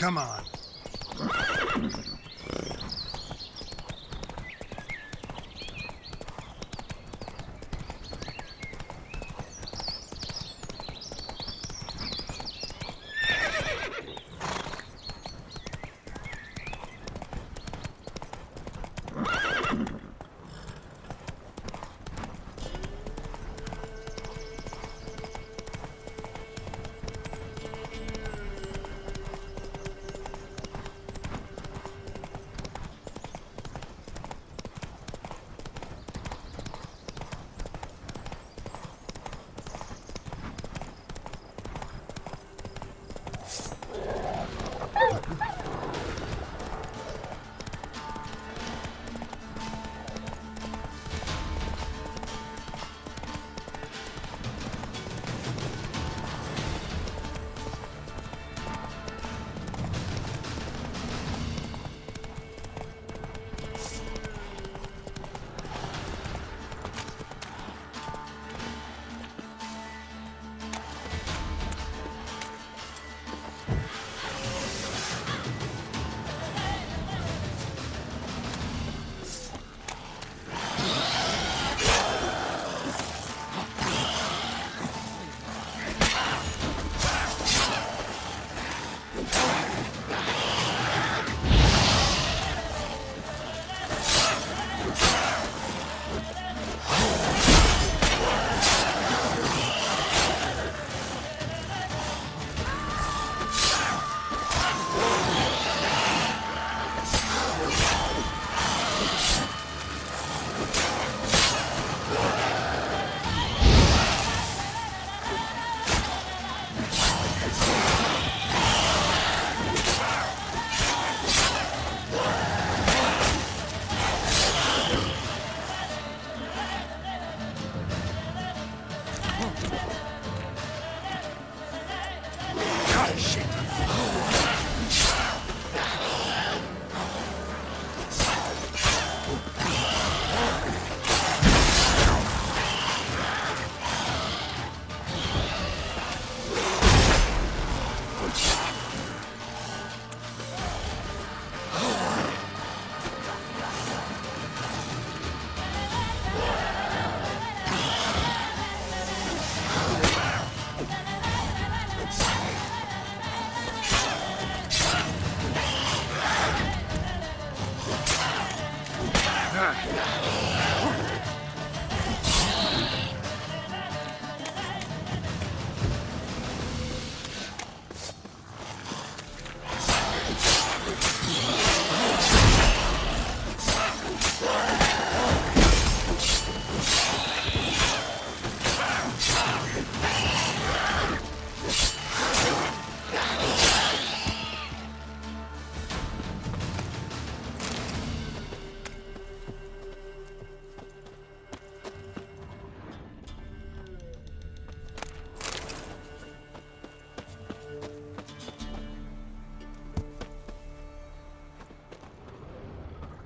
Come on.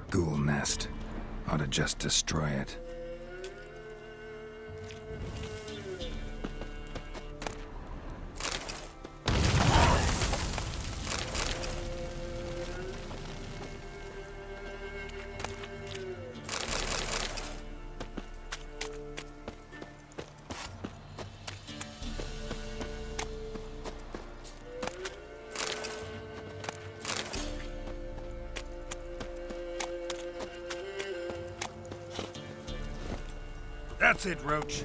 Ghoul nest. Ought to just destroy it. That's it, Roach.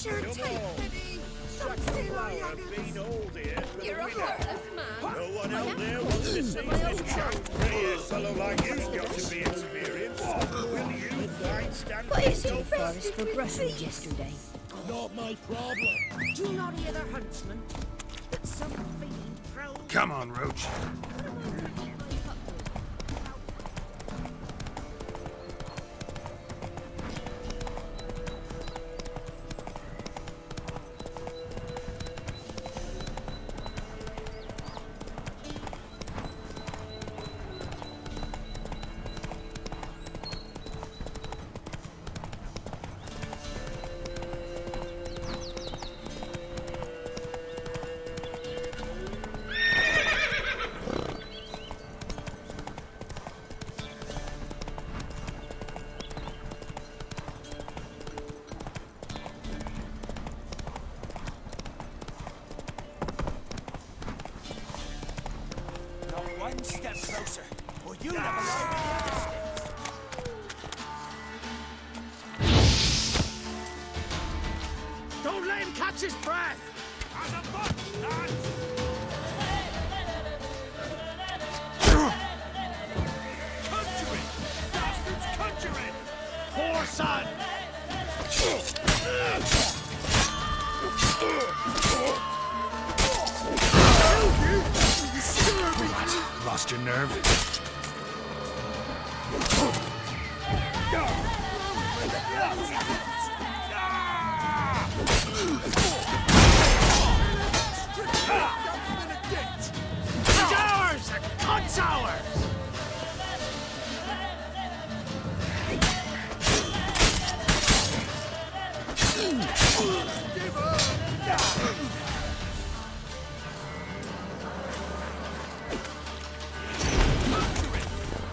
Sure, take pity. Stop stealing our young'uns. You're a heartless man. No one out there wants to see this chap. A fellow like him's got to be experienced. Will you find stand But is The it forest for brushwood yesterday. Not my problem. Do you not hear the huntsman? That some fiend prowls. Come on, Roach. One step closer, or you never know where the other steps. Don't let him catch his breath! As a buck, lads! Conjuring! Bastards conjuring! Poor son! Lost your nerve? It's ours! Cunt's ours!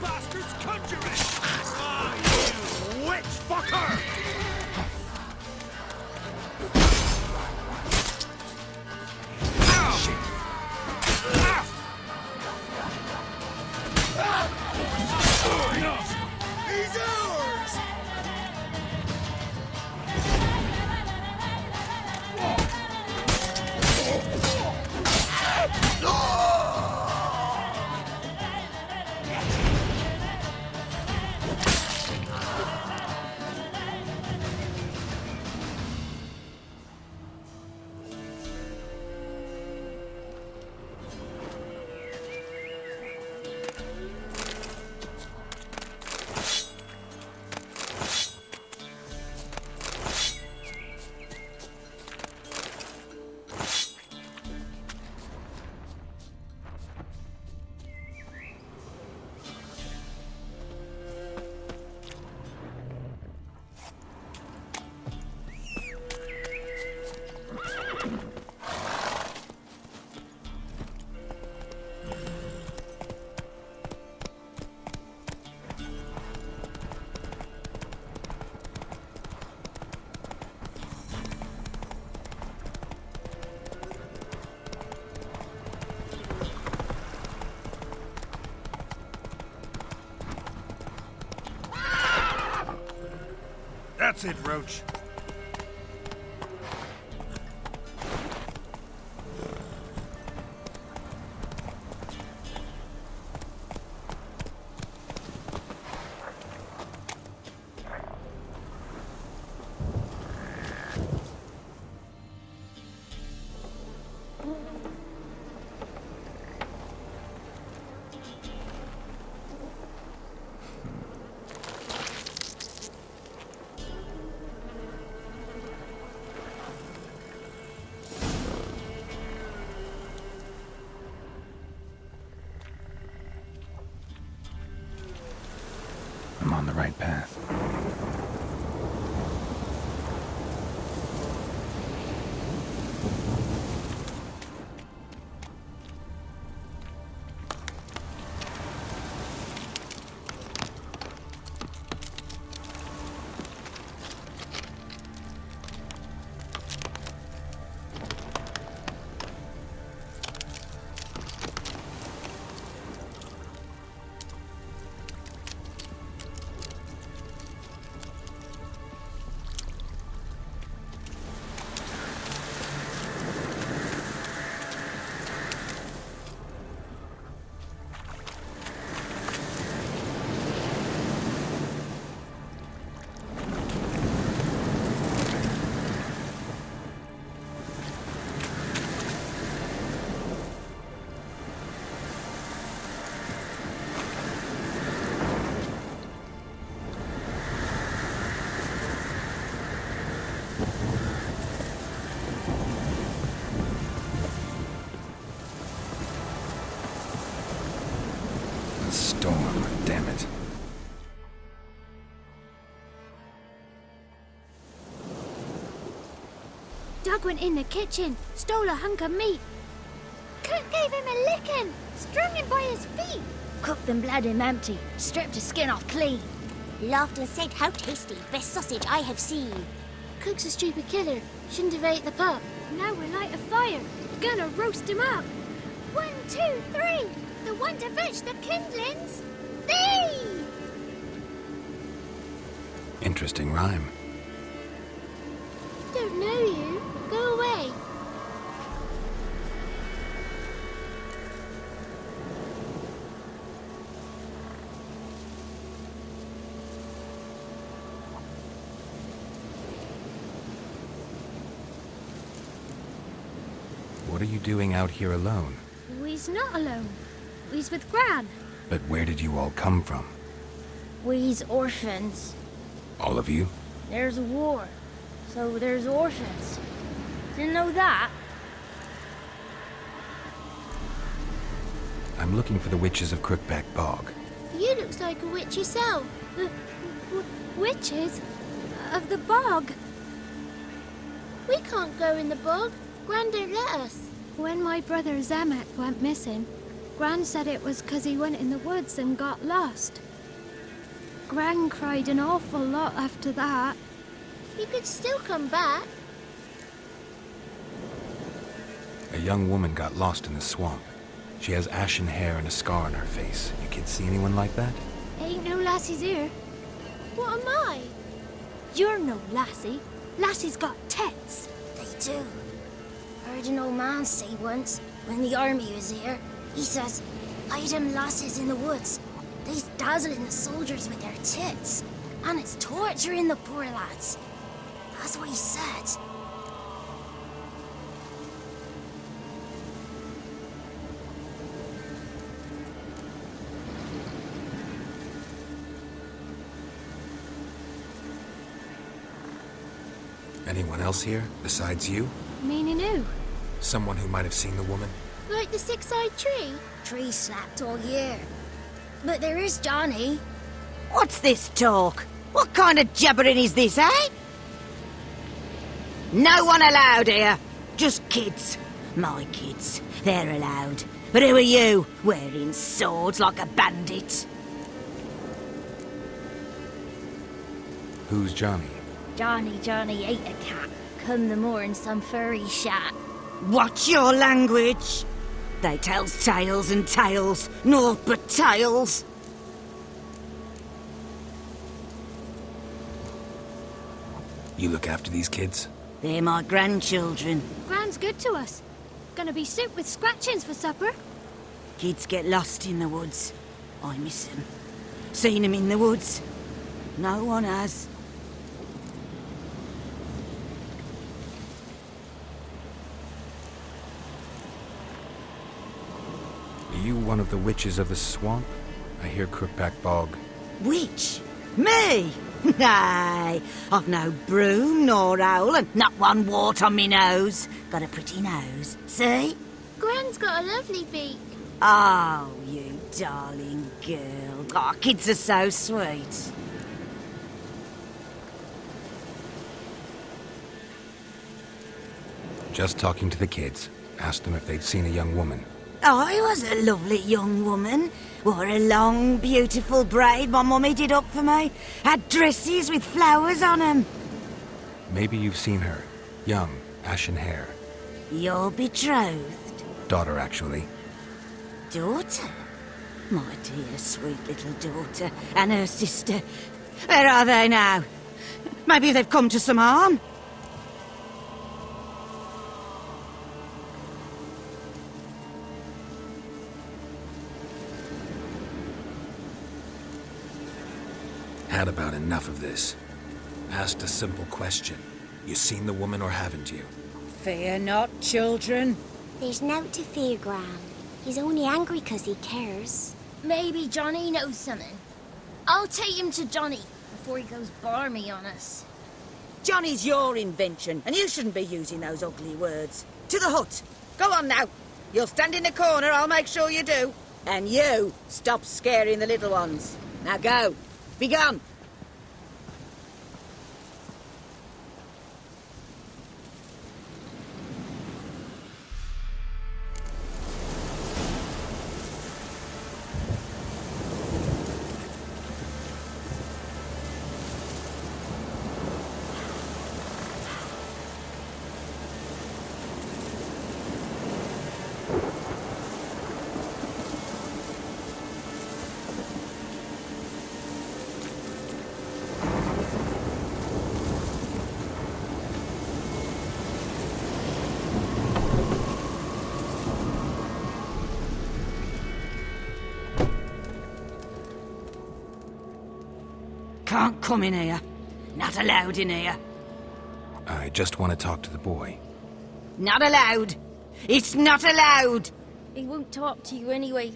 Bastards conjuring! Ah, you witch fucker! He's ours! That's it, Roach. I'm on the right path. Doug went in the kitchen, stole a hunk of meat. Cook gave him a licking, strung him by his feet. Cooked and bled him empty, stripped his skin off clean. Laughed and said, "How tasty, best sausage I have seen." Cook's a stupid killer, shouldn't have ate the pup. Now we'll light a fire, gonna roast him up. 1, 2, 3, the one to fetch the kindlings. Thee! Interesting rhyme. Don't know you. Go away. What are you doing out here alone? We's not alone. We's with Gran. But where did you all come from? We's orphans. All of you? There's a war, so there's orphans. Didn't know that? I'm looking for the witches of Crookback Bog. You looks like a witch yourself. Witches? Of the bog? We can't go in the bog. Gran don't let us. When my brother Zamek went missing, Gran said it was 'cause he went in the woods and got lost. Gran cried an awful lot after that. He could still come back. A young woman got lost in the swamp. She has ashen hair and a scar on her face. You kids see anyone like that? Ain't no lassies here. What am I? You're no lassie. Lassie's got tits. They do. Heard an old man say once, when the army was here, he says, "Hide them lasses in the woods. They's dazzling the soldiers with their tits, and it's torturing the poor lads." That's what he said. Anyone else here, besides you? Meaning who? Someone who might have seen the woman? Like the six-eyed tree? Tree slapped all year. But there is Johnny. What's this talk? What kind of jabbering is this, eh? No one allowed here. Just kids. My kids. They're allowed. But who are you, wearing swords like a bandit? Who's Johnny? Johnny ate a cat. Come the more in some furry shat. Watch your language. They tells tales and tales, naught but tales. You look after these kids? They're my grandchildren. Gran's good to us. Gonna be soup with scratchings for supper. Kids get lost in the woods. I miss them. Seen them in the woods. No one has. Are you one of the witches of the swamp? I hear Crookback Bog. Witch? Me? Nay, I've no broom nor owl and not one wart on me nose. Got a pretty nose, see? Gran's got a lovely beak. Oh, you darling girl. Oh, kids are so sweet. Just talking to the kids. Asked them if they'd seen a young woman. I was a lovely young woman. Wore a long, beautiful braid my mummy did up for me. Had dresses with flowers on 'em. Maybe you've seen her. Young, ashen hair. Your betrothed? Daughter, actually. Daughter? My dear, sweet little daughter. And her sister. Where are they now? Maybe they've come to some harm. Had about enough of this. Asked a simple question. You seen the woman or haven't you? Fear not, children. There's nought to fear, Gran. He's only angry 'cause he cares. Maybe Johnny knows something. I'll take him to Johnny before he goes barmy on us. Johnny's your invention, and you shouldn't be using those ugly words. To the hut. Go on now. You'll stand in the corner, I'll make sure you do. And you, stop scaring the little ones. Now go. Be gone. Can't come in here. Not allowed in here. I just want to talk to the boy. Not allowed. It's not allowed. He won't talk to you anyway.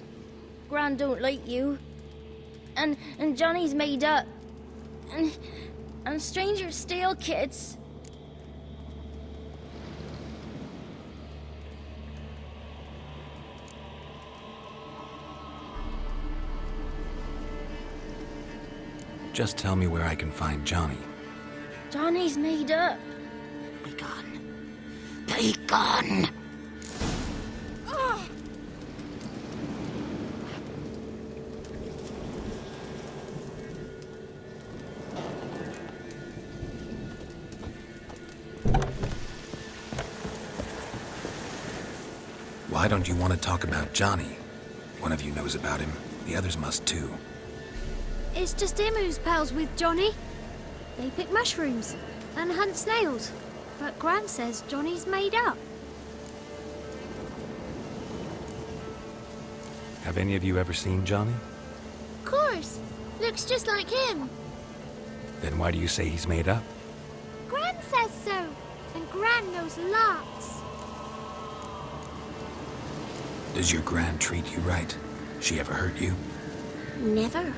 Gran don't like you. And Johnny's made up. And strangers steal kids. Just tell me where I can find Johnny. Johnny's made up. Be gone. Be gone. Why don't you want to talk about Johnny? One of you knows about him. The others must too. It's just him who's pals with Johnny. They pick mushrooms and hunt snails. But Gran says Johnny's made up. Have any of you ever seen Johnny? Of course. Looks just like him. Then why do you say he's made up? Gran says so. And Gran knows lots. Does your gran treat you right? She ever hurt you? Never.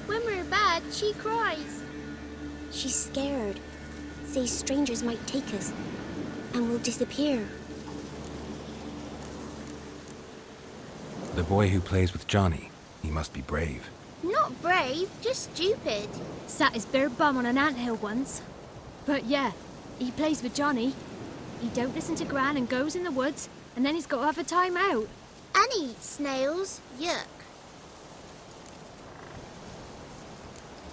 When we're bad, she cries. She's scared. Says strangers might take us. And we'll disappear. The boy who plays with Johnny, he must be brave. Not brave, just stupid. Sat his bare bum on an anthill once. But yeah, he plays with Johnny. He don't listen to Gran and goes in the woods, and then he's got to have a time out. And he eats snails. Yuck.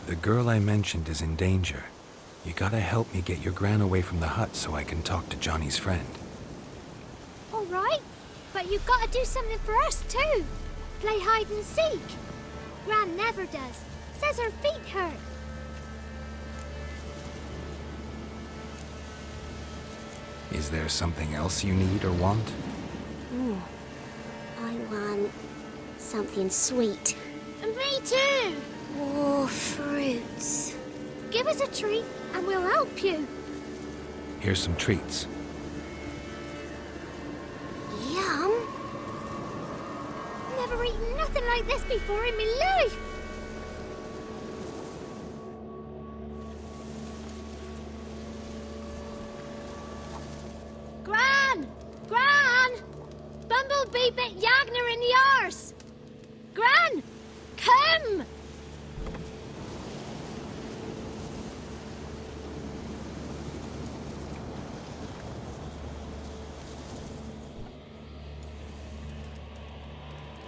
The girl I mentioned is in danger. You gotta help me get your gran away from the hut so I can talk to Johnny's friend. All right, but you've got to do something for us too. Play hide and seek. Gran never does. Says her feet hurt. Is there something else you need or want? I want something sweet. And me too. Oh, fruits. Give us a treat and we'll help you. Here's some treats. Yum. Never eaten nothing like this before in my life. Gran! Gran! Bumblebee bit Yagner in the arse. Gran! Come!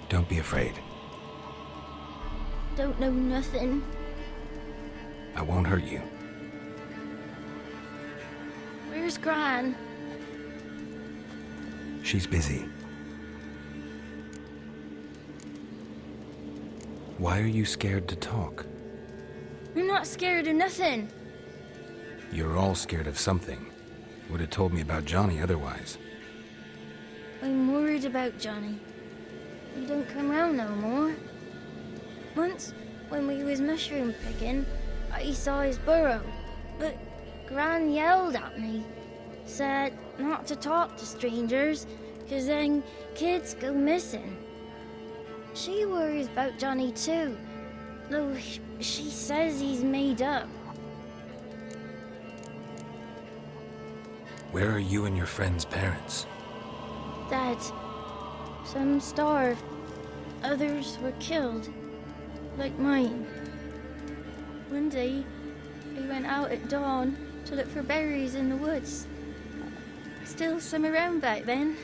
Don't be afraid. Don't know nothing. I won't hurt you. Where's Gran? She's busy. Why are you scared to talk? I'm not scared of nothing. You're all scared of something. Would have told me about Johnny otherwise. I'm worried about Johnny. He don't come round no more. Once, when we was mushroom picking, I saw his burrow. But Gran yelled at me. Said not to talk to strangers, 'cause then kids go missing. She worries about Johnny too, though she says he's made up. Where are you and your friend's parents? Dad, some starved, others were killed, like mine. One day, we went out at dawn to look for berries in the woods. Still some around back then.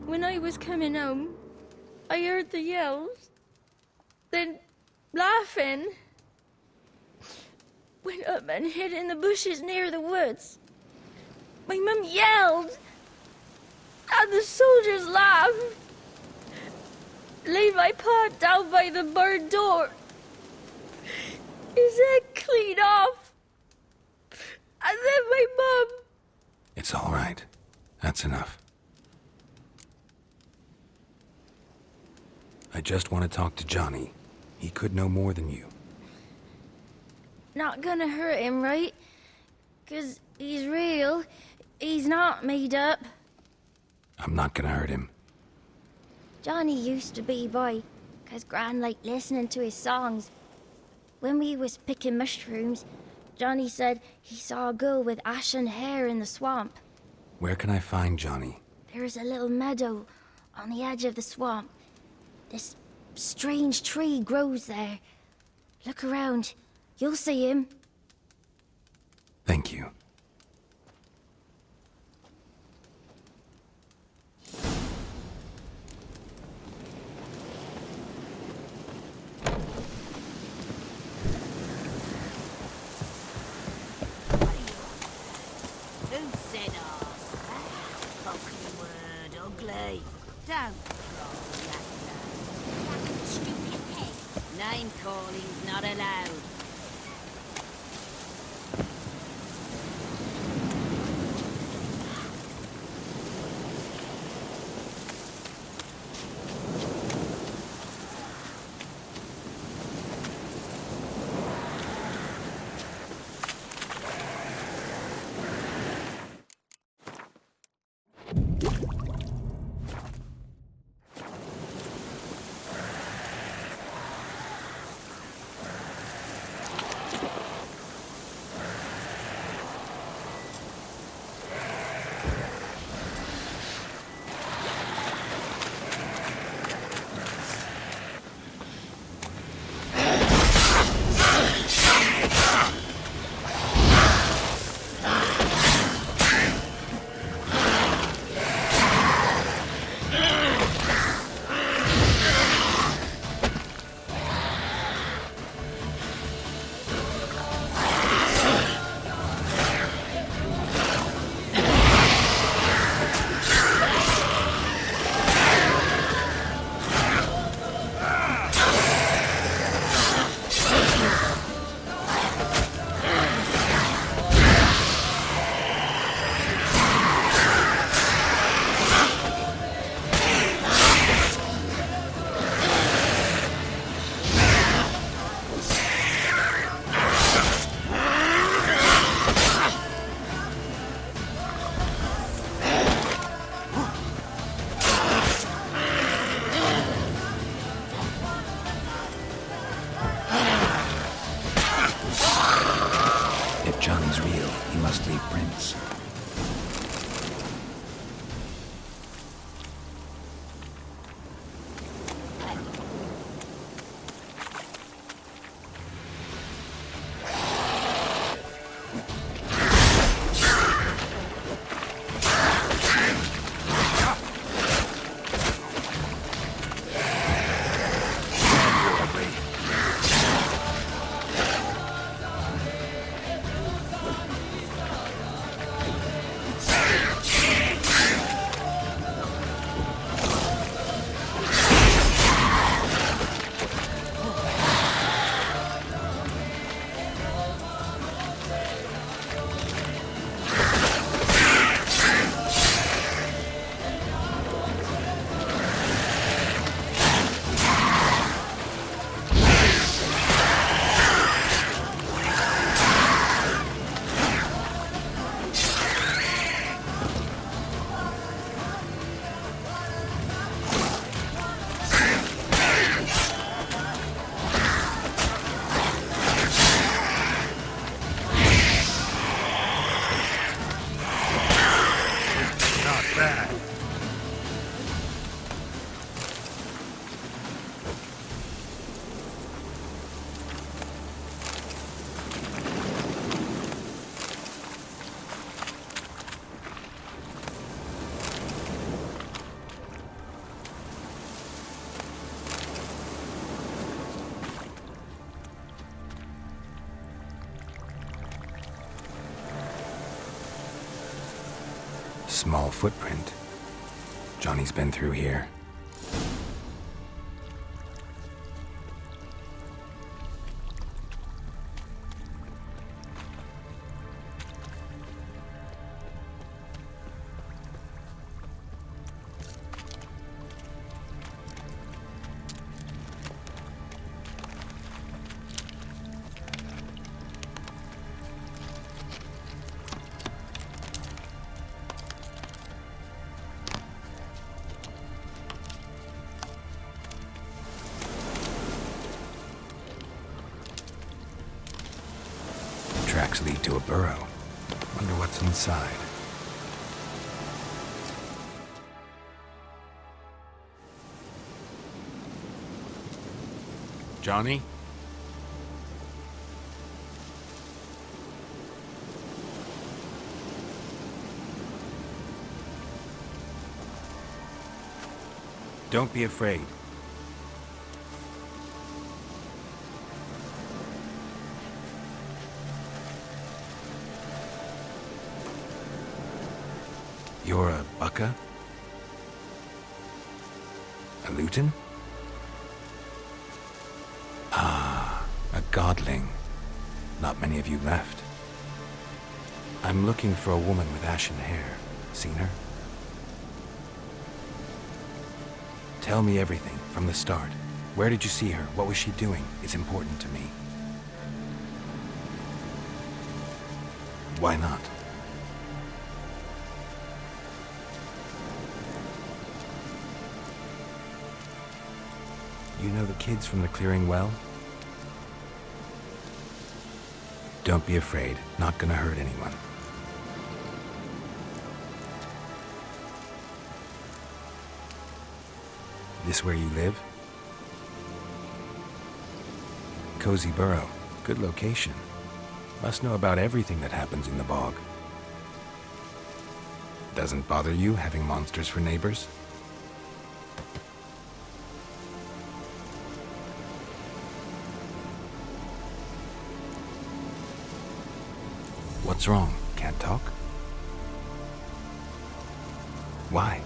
When I was coming home, I heard the yells, then laughing. Went up and hid in the bushes near the woods. My mum yelled, and the soldiers laughed. Laid my pa down by the barn door. His head clean off. And then my mum... It's all right. That's enough. I just want to talk to Johnny. He could know more than you. not gonna hurt him, right? 'Cause he's real. He's not made up. I'm not gonna hurt him. Johnny used to be by, 'cause Gran liked listening to his songs. When we was picking mushrooms, Johnny said he saw a girl with ashen hair in the swamp. Where can I find Johnny? There's a little meadow on the edge of the swamp. This strange tree grows there. Look around. You'll see him. Thank you. Who said ours? Ugly word, ugly. Don't crawl that low. Stupid pig. Name calling's not allowed. If Johnny's real, he must leave prints. Small footprint. Johnny's been through here. tracks lead to a burrow. Wonder what's inside. Johnny? Don't be afraid. You're a bucka? A Luton? Ah, a godling. Not many of you left. I'm looking for a woman with ashen hair. Seen her? Tell me everything, from the start. Where did you see her? What was she doing? It's important to me. Why not? You know the kids from the clearing well? Don't be afraid. Not gonna hurt anyone. This where you live? Cozy burrow. Good location. Must know about everything that happens in the bog. Doesn't bother you having monsters for neighbors? What's wrong? Can't talk? Why?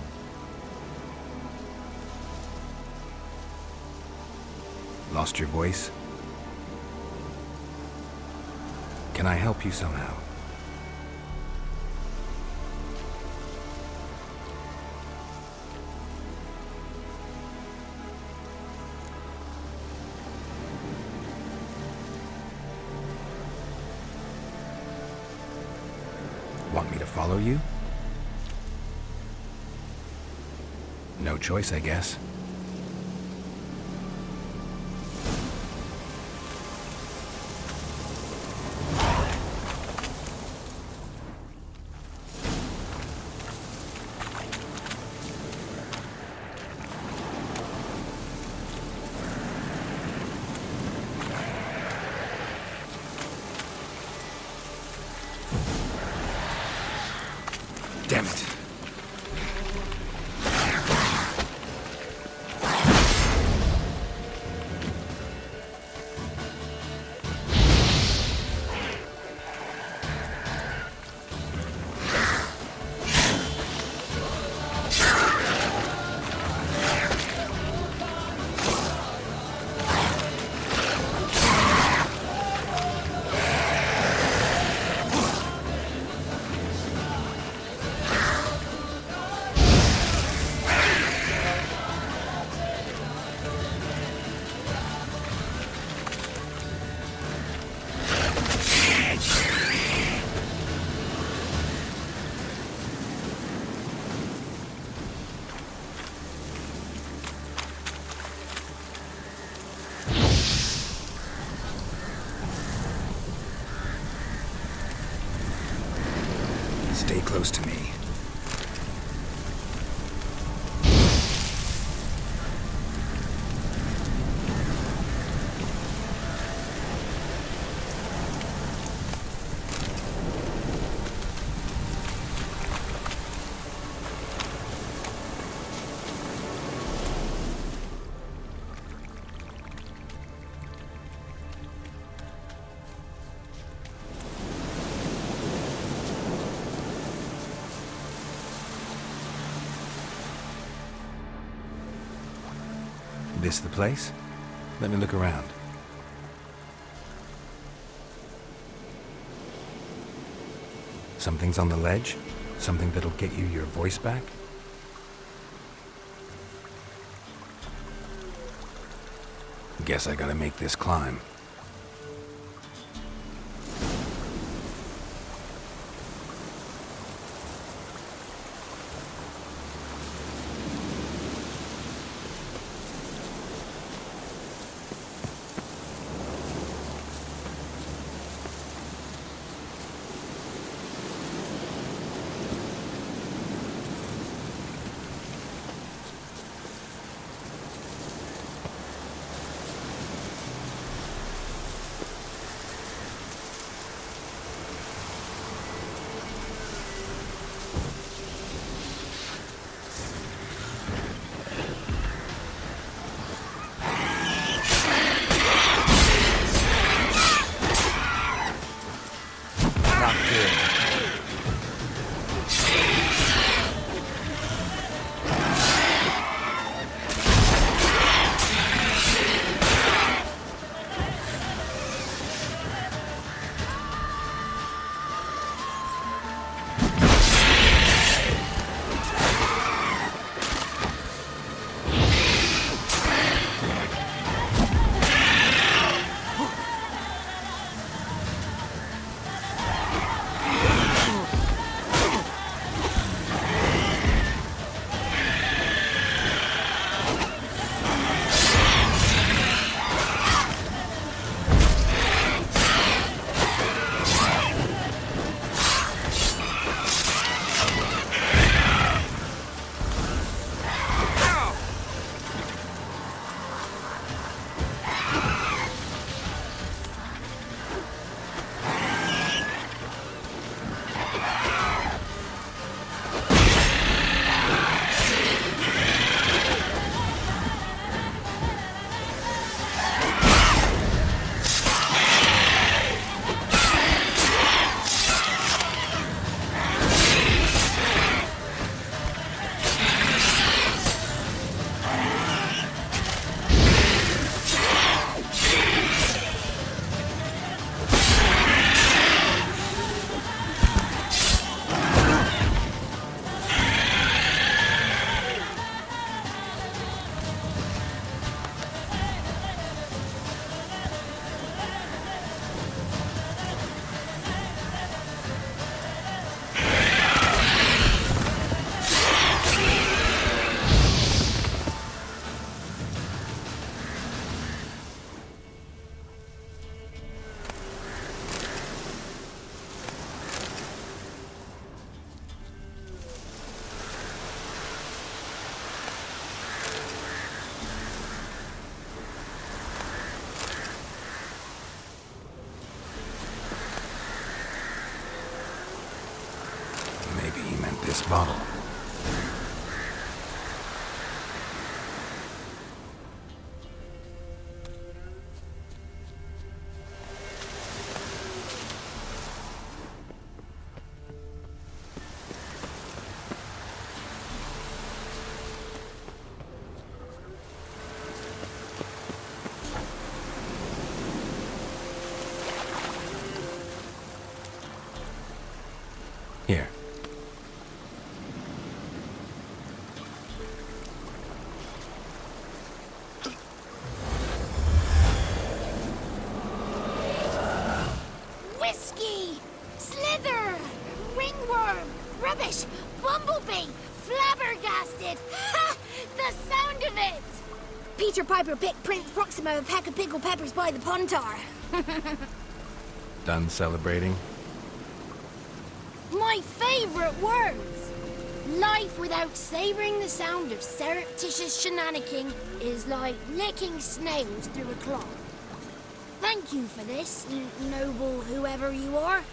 Lost your voice? Can I help you somehow? Want me to follow you? No choice, I guess. Damn it. Stay close to me. This the place? Let me look around. Something's on the ledge? Something that'll get you your voice back? Guess I gotta make this climb. this bottle. Here. Whiskey! Slither! Ringworm! Rubbish! Bumblebee! Flabbergasted! Ha! The sound of it! Peter Piper picked Prince Proximo a pack of pickled peppers by the pontar. Done celebrating? My favorite words! Life without savoring the sound of surreptitious shenanigans is like licking snails through a cloth. Thank you for this, noble whoever you are.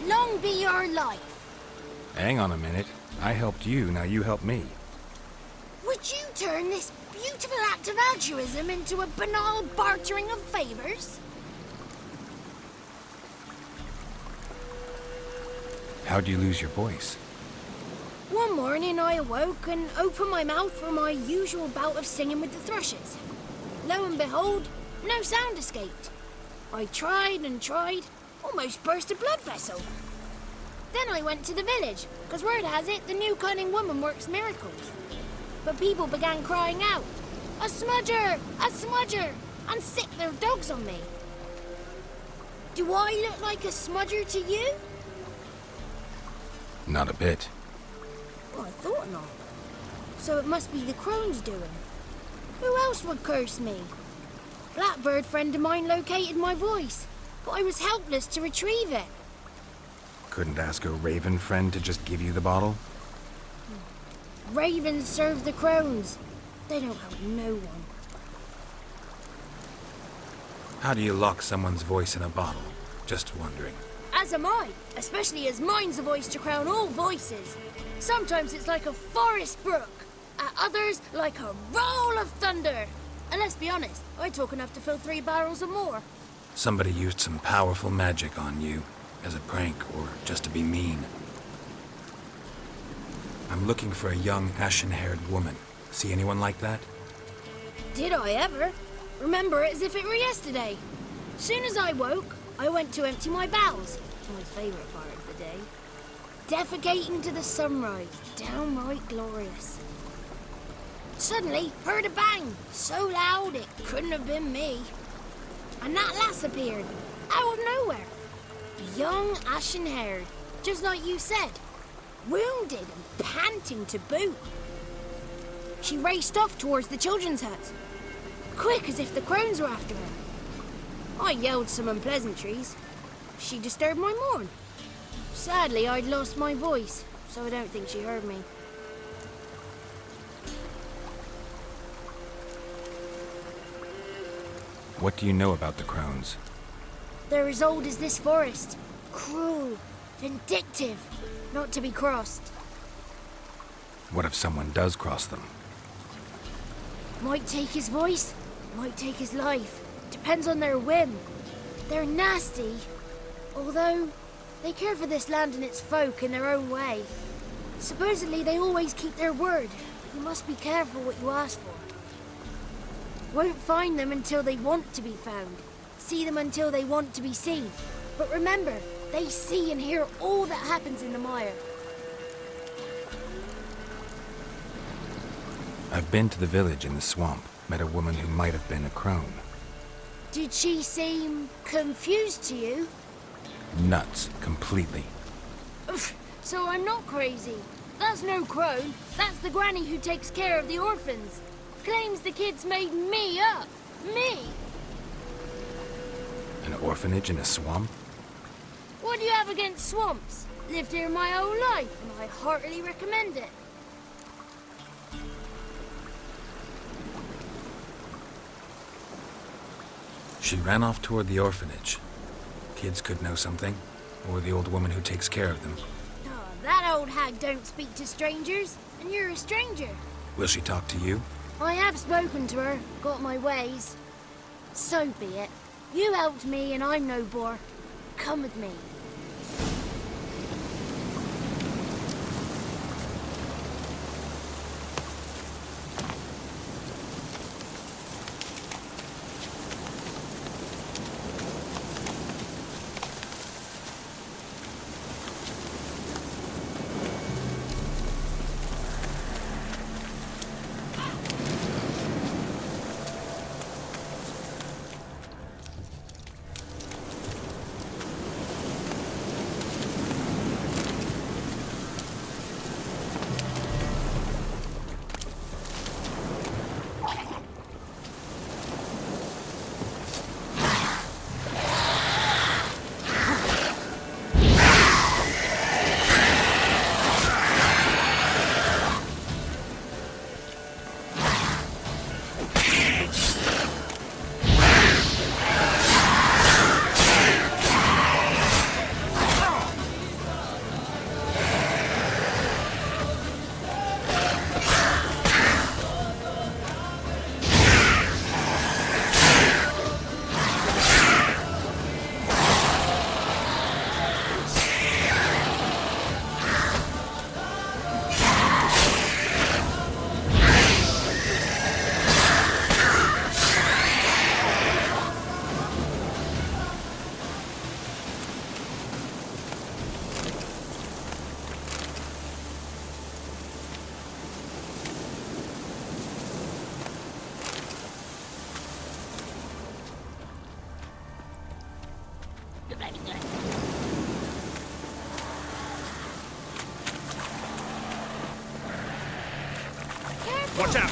Long be your life. Hang on a minute. I helped you, now you help me. Would you turn this beautiful act of altruism into a banal bartering of favors? How'd you lose your voice? One morning I awoke and opened my mouth for my usual bout of singing with the thrushes. Lo and behold, no sound escaped. I tried and tried, almost burst a blood vessel. Then I went to the village, because word has it the new cunning woman works miracles. But people began crying out, "A smudger! A smudger!" and sicked their dogs on me. Do I look like a smudger to you? Not a bit. Well, I thought not. So it must be the crone's doing. Who else would curse me? Blackbird friend of mine located my voice, but I was helpless to retrieve it. Couldn't ask a raven friend to just give you the bottle? Ravens serve the crones. They don't help no one. How do you lock someone's voice in a bottle? Just wondering. As am I, especially as mine's a voice to crown all voices. Sometimes it's like a forest brook, at others like a roll of thunder. And let's be honest, I talk enough to fill 3 barrels or more. Somebody used some powerful magic on you, as a prank or just to be mean. I'm looking for a young, ashen-haired woman. See anyone like that? Did I ever? Remember it as if it were yesterday. Soon as I woke, I went to empty my bowels. My favourite part of the day. Defecating to the sunrise. Downright glorious. Suddenly, heard a bang. So loud it couldn't have been me. And that lass appeared. Out of nowhere. Young, ashen-haired. Just like you said. Wounded and panting to boot. She raced off towards the children's hut. Quick as if the crones were after her. I yelled some unpleasantries. She disturbed my morn. Sadly, I'd lost my voice, so I don't think she heard me. What do you know about the crones? They're as old as this forest. Cruel, vindictive, not to be crossed. What if someone does cross them? Might take his voice, might take his life. Depends on their whim. They're nasty, although they care for this land and its folk in their own way. Supposedly they always keep their word, but you must be careful what you ask for. Won't find them until they want to be found. See them until they want to be seen. But remember, they see and hear all that happens in the mire. I've been to the village in the swamp, met a woman who might have been a crone. Did she seem confused to you? Nuts, completely. So I'm not crazy. That's no crone. That's the granny who takes care of the orphans. Claims the kids made me up. Me! An orphanage in a swamp? What do you have against swamps? Lived here my whole life, and I heartily recommend it. She ran off toward the orphanage. Kids could know something, or the old woman who takes care of them. Oh, that That old hag don't speak to strangers, and you're a stranger. Will she talk to you? I have spoken to her, got my ways. So be it. You helped me and I'm no bore. Come with me. Watch out!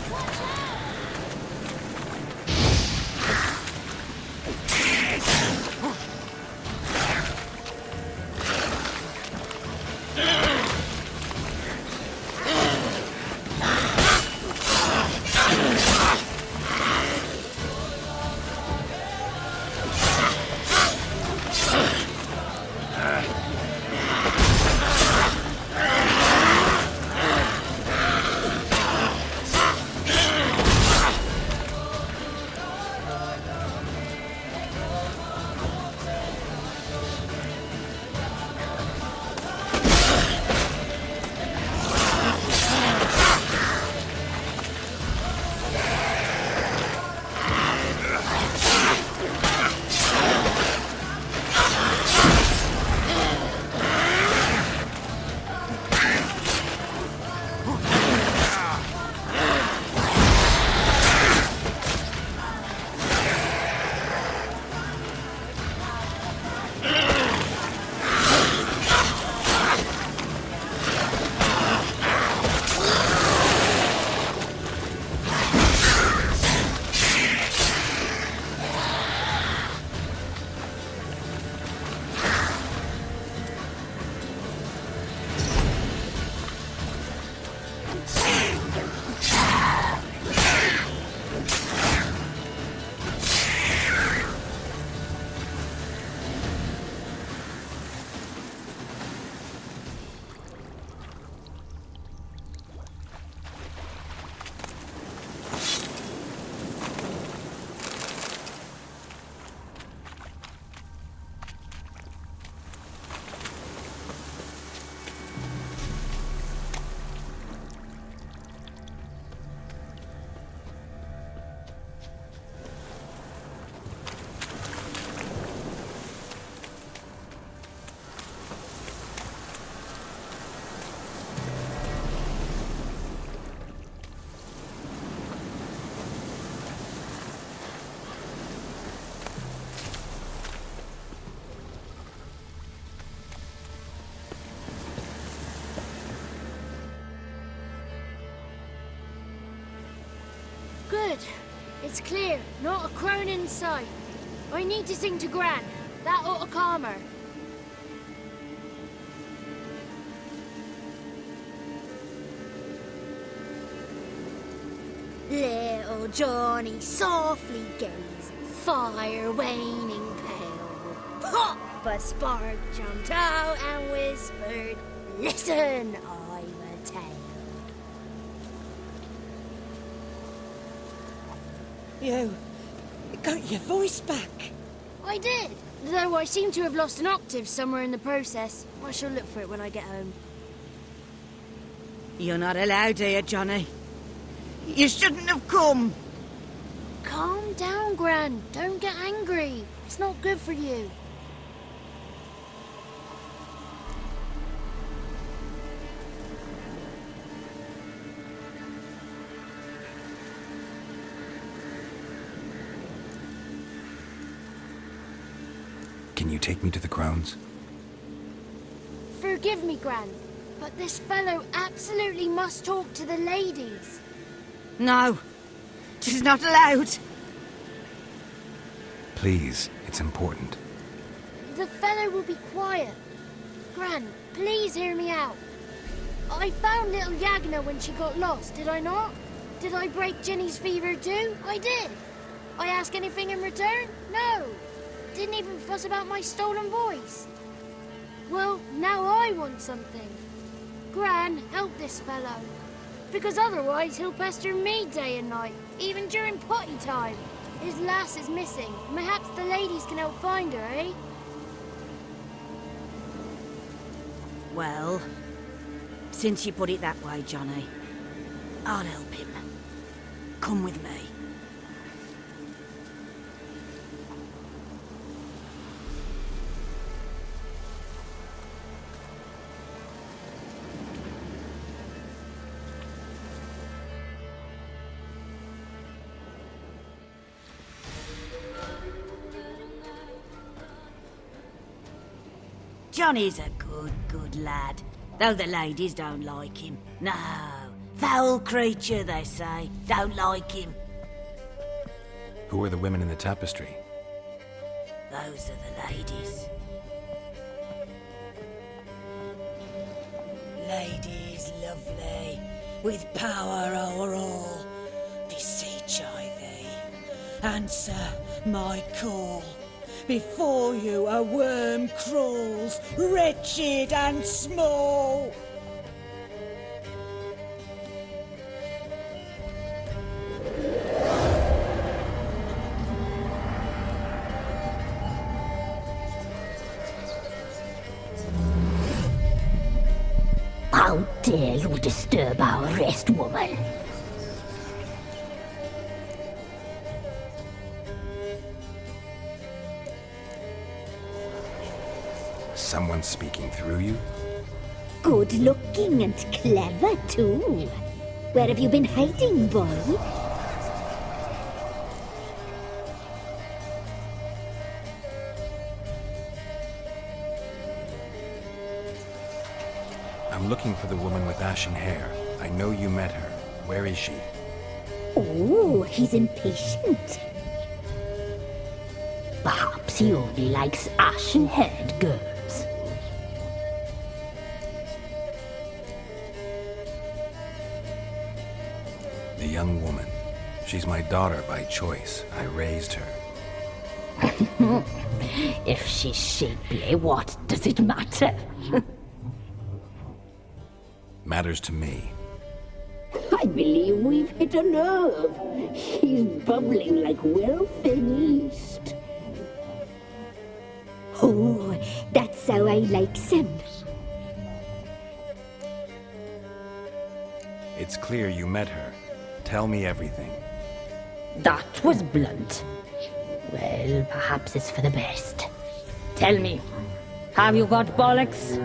Good. It's clear. Not a crone in sight. I need to sing to Gran. That ought to calm her. Little Johnny softly gazing, fire waning pale. Pop! A spark jumped out and whispered, Listen, I'm a tale. You got your voice back. I did, though I seem to have lost an octave somewhere in the process. I shall look for it when I get home. You're not allowed here, Johnny. You shouldn't have come. Calm down, Gran. Don't get angry. It's not good for you. Can you take me to the grounds? Forgive me, Gran, but this fellow absolutely must talk to the ladies. No, she's not allowed. Please, it's important. The fellow will be quiet. Gran, please hear me out. I found little Yagna when she got lost, did I not? Did I break Jenny's fever too? I did. I ask anything in return? No. Didn't even fuss about my stolen voice. Well, now I want something. Gran, help this fellow. Because otherwise he'll pester me day and night, even during potty time. His lass is missing. Perhaps the ladies can help find her, eh? Well, since you put it that way, Johnny, I'll help him. Come with me. Johnny's a good lad, though the ladies don't like him. No, foul creature, they say. Don't like him. Who are the women in the tapestry? Those are the ladies. Ladies lovely, with power o'er all. Beseech I thee, answer my call. Before you a worm crawls, wretched and small. How dare you disturb our rest, woman? Someone speaking through you? Good looking and clever, too. Where have you been hiding, boy? I'm looking for the woman with ashen hair. I know you met her. Where is she? Oh, he's impatient. Perhaps he only likes ashen-haired girls. The young woman. She's my daughter by choice. I raised her. If she's shapely, what does it matter? Matters to me. I believe we've hit a nerve. He's bubbling like well-fed yeast. Oh, that's how I likes him. It's clear you met her. Tell me everything. That was blunt. Well, perhaps it's for the best. Tell me, have you got bollocks?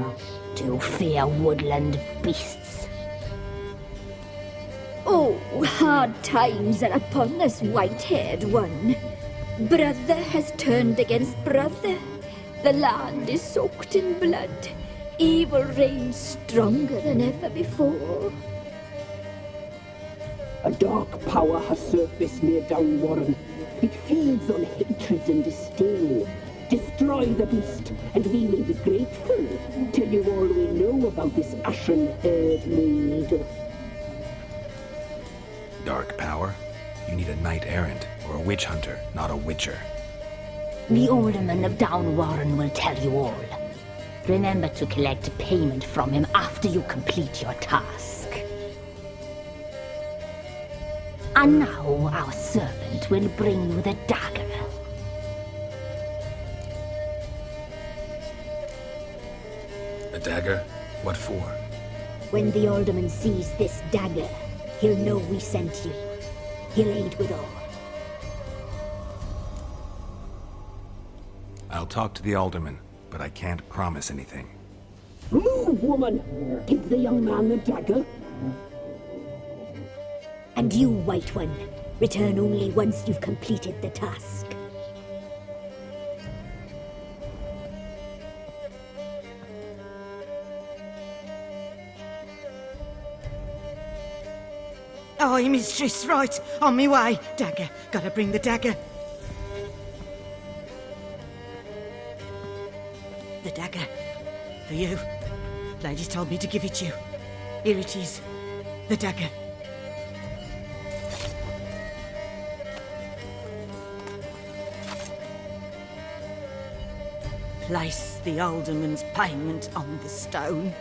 Do you fear woodland beasts? Oh, hard times are upon us, white-haired one. Brother has turned against brother. The land is soaked in blood. Evil reigns stronger than ever before. A dark power has surfaced near Downwarren. It feeds on hatred and disdain. Destroy the beast, and we will be grateful. Tell you all we know about this ashen-haired maid. Dark power? You need a knight-errant or a witch hunter, not a witcher. The alderman of Downwarren will tell you all. Remember to collect payment from him after you complete your task. And now our servant will bring you the dagger. A dagger? What for? When the alderman sees this dagger, he'll know we sent you. He'll aid with all. I'll talk to the alderman, but I can't promise anything. Move, woman! Give the young man the dagger. And you, White One, return only once you've completed the task. Aye, mistress, right. On me way. Dagger. Gotta bring the dagger. The dagger. For you. Lady told me to give it you. Here it is. The dagger. Place the alderman's payment on the stone.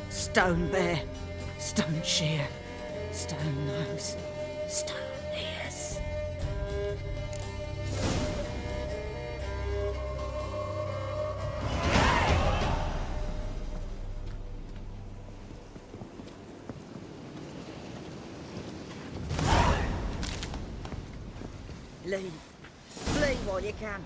Stone bear. Stone shear, stone nose, stone ears. Leave. Flee while you can.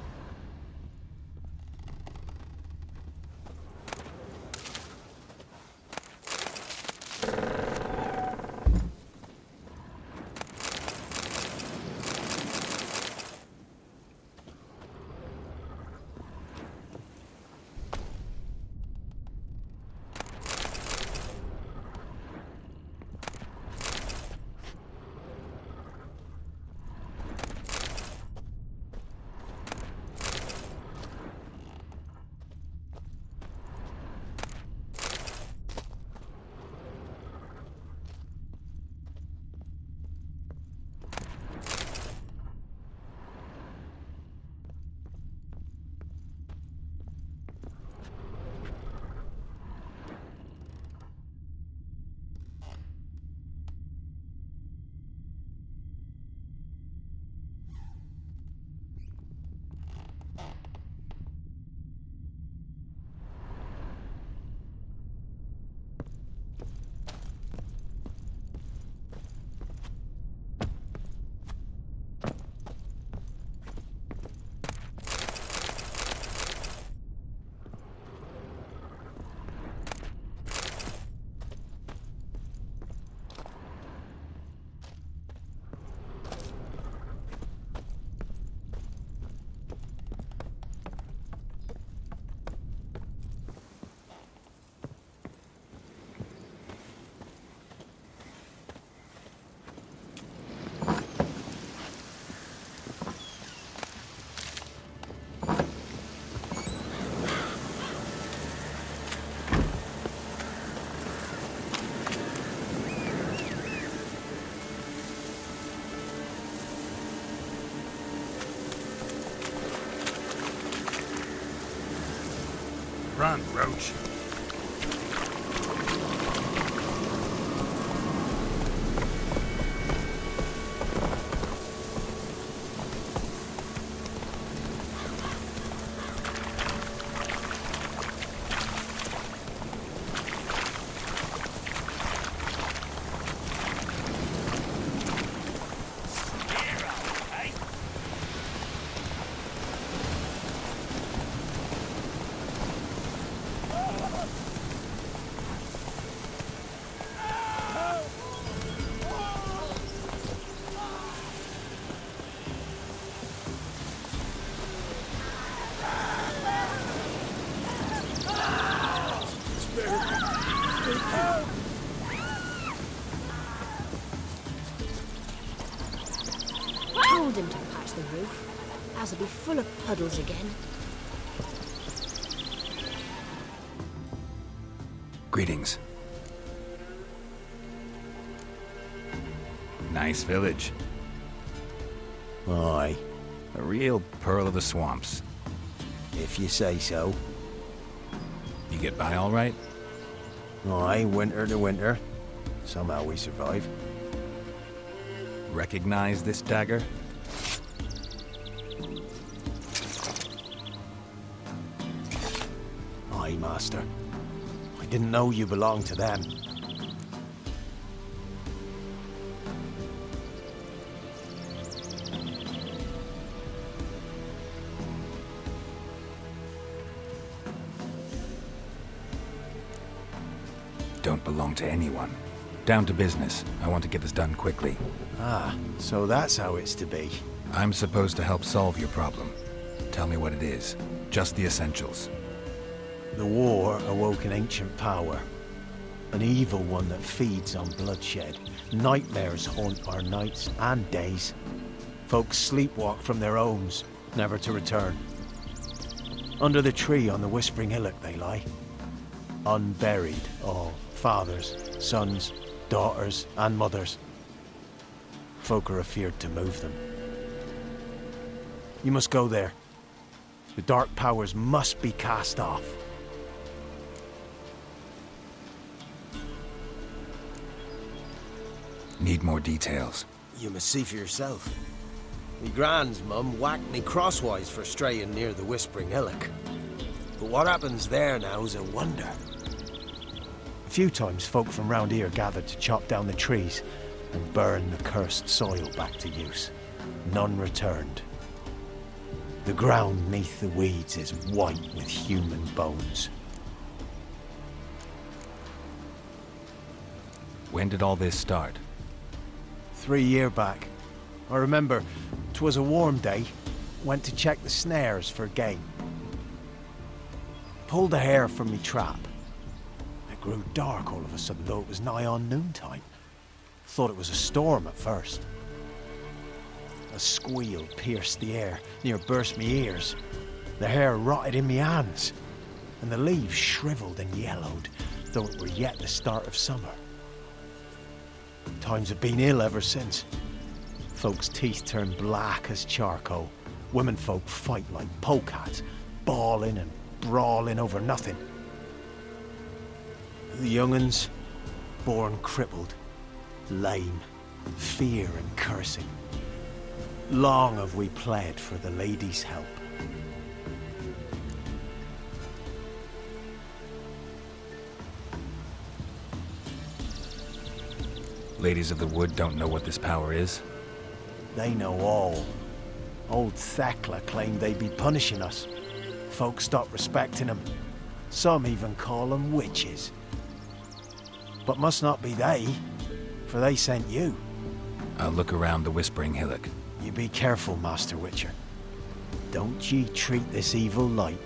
Run, Roach. Told him to patch the roof. Ours will be full of puddles again. Greetings. Nice village. Aye. A real pearl of the swamps. If you say so. You get by all right? Aye, winter to winter. Somehow we survive. Recognize this dagger? Aye, Master. I didn't know you belonged to them. Don't belong to anyone. Down to business. I want to get this done quickly. Ah, so that's how it's to be. I'm supposed to help solve your problem. Tell me what it is. Just the essentials. The war awoke an ancient power. An evil one that feeds on bloodshed. Nightmares haunt our nights and days. Folks sleepwalk from their homes, never to return. Under the tree on the Whispering Hillock they lie. Unburied, all. Fathers, sons, daughters, and mothers. Folk are afeard to move them. You must go there. The dark powers must be cast off. Need more details. You must see for yourself. Me grand's mum whacked me crosswise for straying near the Whispering Hillock. But what happens there now is a wonder. A few times folk from round here gathered to chop down the trees and burn the cursed soil back to use. None returned. The ground neath the weeds is white with human bones. When did all this start? 3 years back. I remember 'twas a warm day. Went to check the snares for game. Pulled a hare from me trap. It grew dark all of a sudden, though it was nigh on noontime. Thought it was a storm at first. A squeal pierced the air, near burst me ears. The hair rotted in me hands, and the leaves shriveled and yellowed, though it were yet the start of summer. Times have been ill ever since. Folks' teeth turn black as charcoal. Womenfolk fight like polecats, bawling and brawling over nothing. The young'uns, born crippled, lame, fear and cursing. Long have we pled for the lady's help. Ladies of the Wood don't know what this power is? They know all. Old Thekla claimed they'd be punishing us. Folks stopped respecting them. Some even call them witches. But must not be they, for they sent you. I'll look around the Whispering Hillock. You be careful, Master Witcher. Don't ye treat this evil light.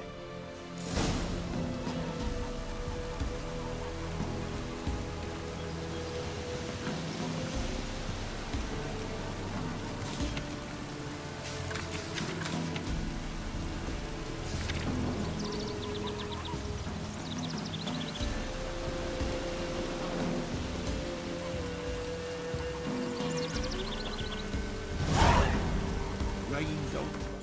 Don't trust.